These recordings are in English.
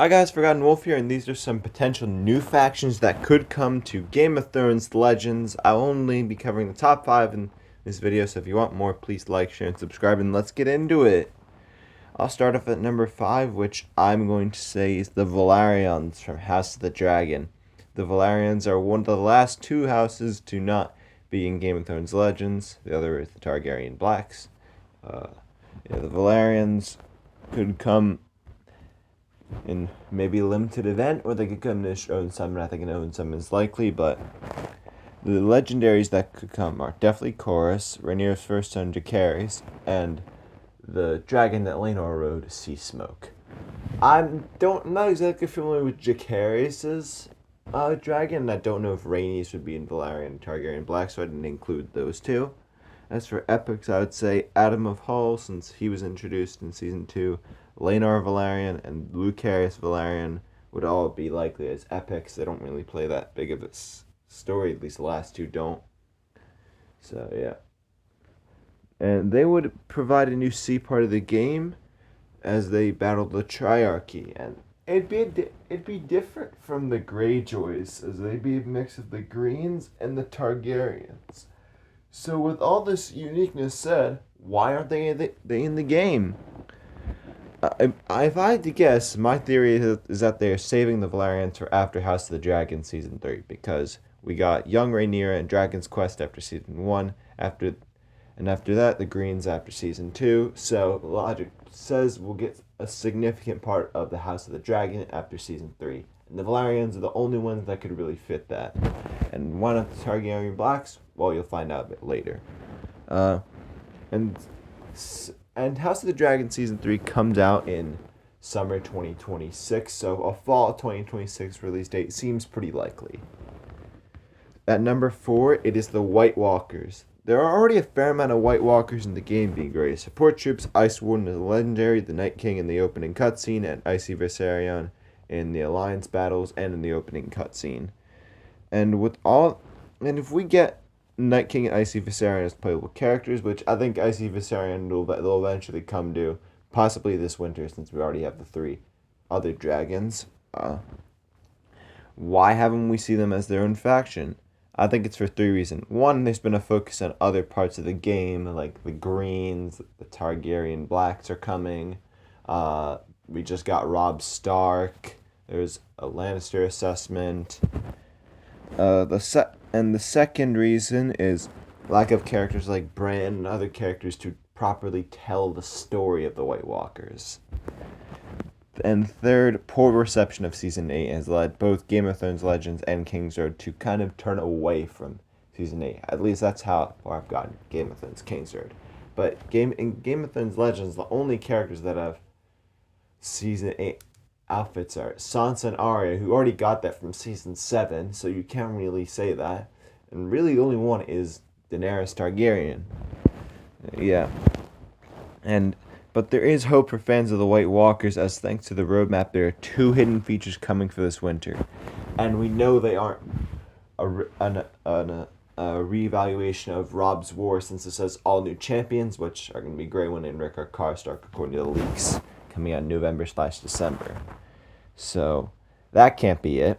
Hi guys, Forgotten Wolf here, and these are some potential new factions that could come to Game of Thrones Legends. I'll only be covering the top 5 in this video, so if you want more, please like, share, and subscribe, and let's get into it. I'll start off at number 5, which I'm going to say is the Velaryons from House of the Dragon. The Velaryons are one of the last two houses to not be in Game of Thrones Legends. The other is the Targaryen Blacks. The Velaryons could come in maybe a limited event, or they could come to own summon. I think an own summon is likely, but the legendaries that could come are definitely Chorus, Rhaenyra's first son Jacaerys, and the dragon that Laenor rode, Sea Smoke. I'm not exactly familiar with Jacaerys' dragon, and I don't know if Rhaenys would be in Valyrian and Targaryen Black, so I didn't include those two. As for epics, I would say Adam of Hull, since he was introduced in Season 2, Laenor Velaryon, and Lucerys Velaryon would all be likely as epics. They don't really play that big of a story, at least the last two don't. So, yeah. And they would provide a new C part of the game as they battle the Triarchy, and it'd be different from the Greyjoys, as they'd be a mix of the Greens and the Targaryens. So with all this uniqueness said, why aren't they in the game? If I had to guess, my theory is that they are saving the Velaryons for after House of the Dragon Season 3, because we got young Rhaenyra and Dragon's Quest after Season 1, after that the Greens after Season 2, so logic says we'll get a significant part of the House of the Dragon after Season 3. And the Velaryons are the only ones that could really fit that. And why not the Targaryen Blacks? Well, you'll find out a bit later. And House of the Dragon Season 3 comes out in summer 2026, so a fall 2026 release date seems pretty likely. At number 4, it is the White Walkers. There are already a fair amount of White Walkers in the game, being great support troops. Ice Warden is legendary, the Night King in the opening cutscene, and Icy Viserion in the Alliance battles and in the opening cutscene. And if we get Night King and Icy Viserion as playable characters, which I think Icy Viserion will eventually come to, possibly this winter, since we already have the 3 other dragons. Why haven't we seen them as their own faction? I think it's for 3 reasons. 1, there's been a focus on other parts of the game, like the Greens, the Targaryen Blacks are coming. We just got Robb Stark. There's a Lannister assessment. The second reason is lack of characters like Bran and other characters to properly tell the story of the White Walkers. And third, poor reception of Season 8 has led both Game of Thrones Legends and King's Road to kind of turn away from Season 8. At least that's how far I've gotten Game of Thrones King's Road. But in Game of Thrones Legends, the only characters that have Season 8 outfits are Sansa and Arya, who already got that from Season 7, so you can't really say that. And really the only one is Daenerys Targaryen. Yeah. But there is hope for fans of the White Walkers, as thanks to the roadmap, there are 2 hidden features coming for this winter. And we know they aren't a reevaluation of Robb's War, since it says all new champions, which are going to be Grey Worm and Rickard Karstark, according to the leaks, coming out November/December. So that can't be it.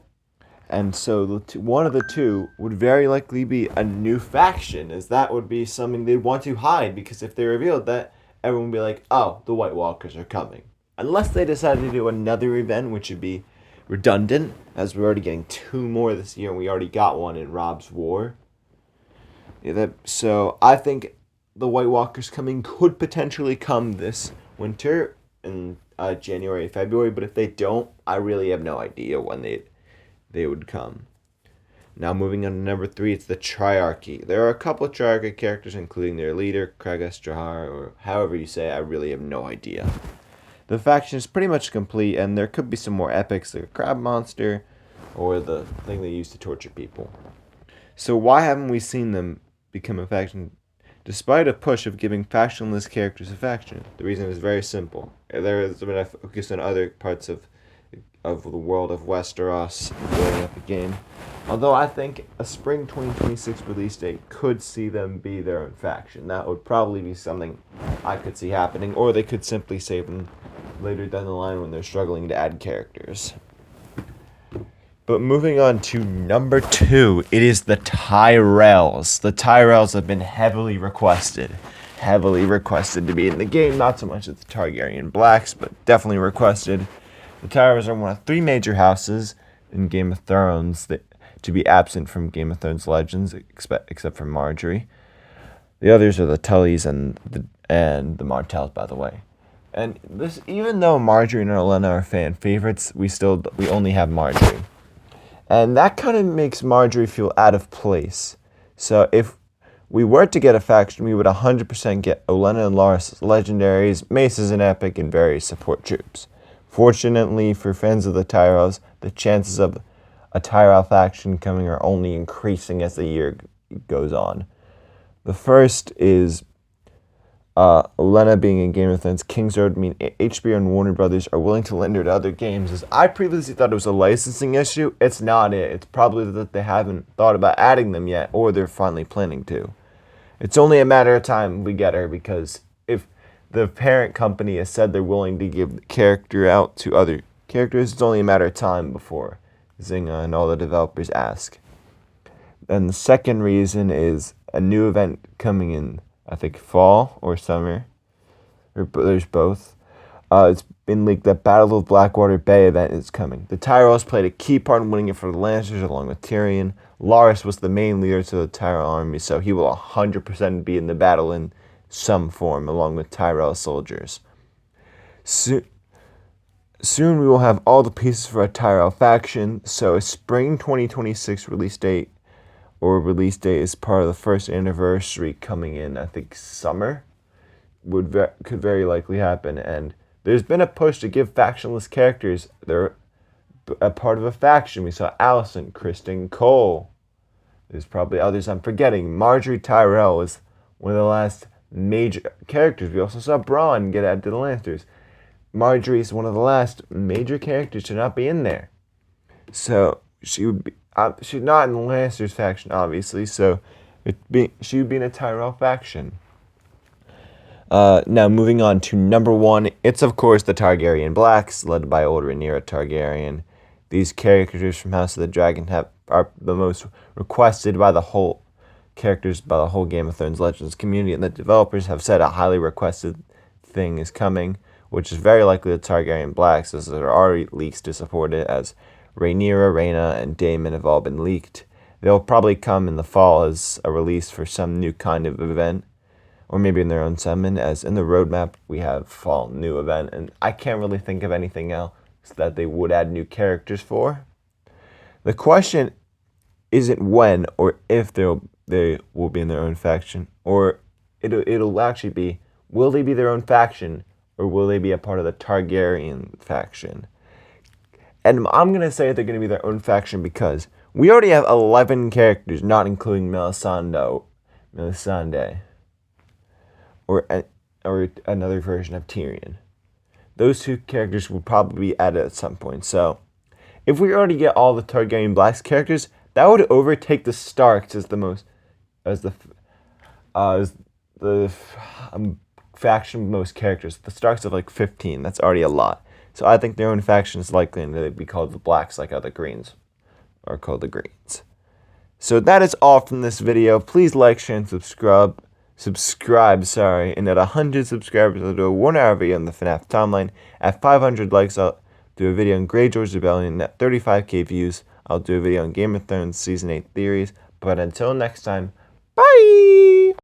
And so one of the 2 would very likely be a new faction, as that would be something they'd want to hide, because if they revealed that, everyone would be like, oh, the White Walkers are coming. Unless they decided to do another event, which would be redundant, as we're already getting 2 more this year, and we already got one in Robb's War. So I think the White Walkers coming could potentially come this winter in January, February, but if they don't, I really have no idea when they would come. Now moving on to number 3, it's the Triarchy. There are a couple of Triarchy characters, including their leader, Kregas Jahar, or however you say it, I really have no idea. The faction is pretty much complete, and there could be some more epics, like a crab monster, or the thing they use to torture people. So why haven't we seen them become a faction, despite a push of giving factionless characters a faction? The reason is very simple. There has been a focus on other parts of the world of Westeros building up a game. Although I think a spring 2026 release date could see them be their own faction. That would probably be something I could see happening, or they could simply save them later down the line when they're struggling to add characters. But moving on to number 2, it is the Tyrells. The Tyrells have been heavily requested to be in the game. Not so much as the Targaryen Blacks, but definitely requested. The Tyrells are one of 3 major houses in Game of Thrones to be absent from Game of Thrones Legends, except for Marjorie. The others are the Tullys and the Martells, by the way. And this, even though Marjorie and Olenna are fan favorites, we only have Marjorie. And that kind of makes Marjorie feel out of place. So if we were to get a faction, we would 100% get Olenna and Larys legendaries, maces and epic, and various support troops. Fortunately for fans of the Tyrells, the chances of a Tyrell faction coming are only increasing as the year goes on. The first is Olenna being in Game of Thrones King's Road. I mean, HBO and Warner Brothers are willing to lend her to other games. As I previously thought it was a licensing issue, it's not it. It's probably that they haven't thought about adding them yet, or they're finally planning to. It's only a matter of time we get her, because if the parent company has said they're willing to give the character out to other characters, it's only a matter of time before Zynga and all the developers ask. And the second reason is a new event coming in, I think, fall or summer, or there's both. It's been leaked that Battle of Blackwater Bay event is coming. The Tyrells played a key part in winning it for the Lancers along with Tyrion. Larys was the main leader to the Tyrell army, so he will 100% be in the battle in some form along with Tyrell soldiers. Soon we will have all the pieces for a Tyrell faction, so a spring 2026 release date is part of the first anniversary coming in, I think, summer, could very likely happen. And there's been a push to give factionless characters they're a part of a faction. We saw Alicent, Kristen Cole. There's probably others I'm forgetting. Marjorie Tyrell is one of the last major characters. We also saw Bronn get added to the Lancers. Marjorie is one of the last major characters to not be in there. So she would be. She's not in the Lancers faction, obviously, so she would be in a Tyrell faction. Now, moving on to number 1, it's, of course, the Targaryen Blacks, led by old Rhaenyra Targaryen. These characters from House of the Dragon are the most requested by the whole Game of Thrones Legends community, and the developers have said a highly requested thing is coming, which is very likely the Targaryen Blacks, as there are already leaks to support it, as Rhaenyra, Rhaena, and Daemon have all been leaked. They'll probably come in the fall as a release for some new kind of event, or maybe in their own summon, as in the roadmap we have fall new event, and I can't really think of anything else that they would add new characters for. The question isn't when or if they will be in their own faction, or it'll actually be, will they be their own faction, or will they be a part of the Targaryen faction? And I'm going to say they're going to be their own faction because we already have 11 characters, not including Melisande, or another version of Tyrion. Those 2 characters will probably be added at some point. So, if we already get all the Targaryen Blacks characters, that would overtake the Starks as the faction with most characters. The Starks have like 15. That's already a lot. So I think their own faction is likely to be called the Blacks, like how the Greens are called the Greens. So that is all from this video. Please like, share, and subscribe. And at 100 subscribers, I'll do a 1-hour video on the FNAF Timeline. At 500 likes, I'll do a video on Greyjoy's Rebellion. At 35k views, I'll do a video on Game of Thrones Season 8 theories. But until next time, bye!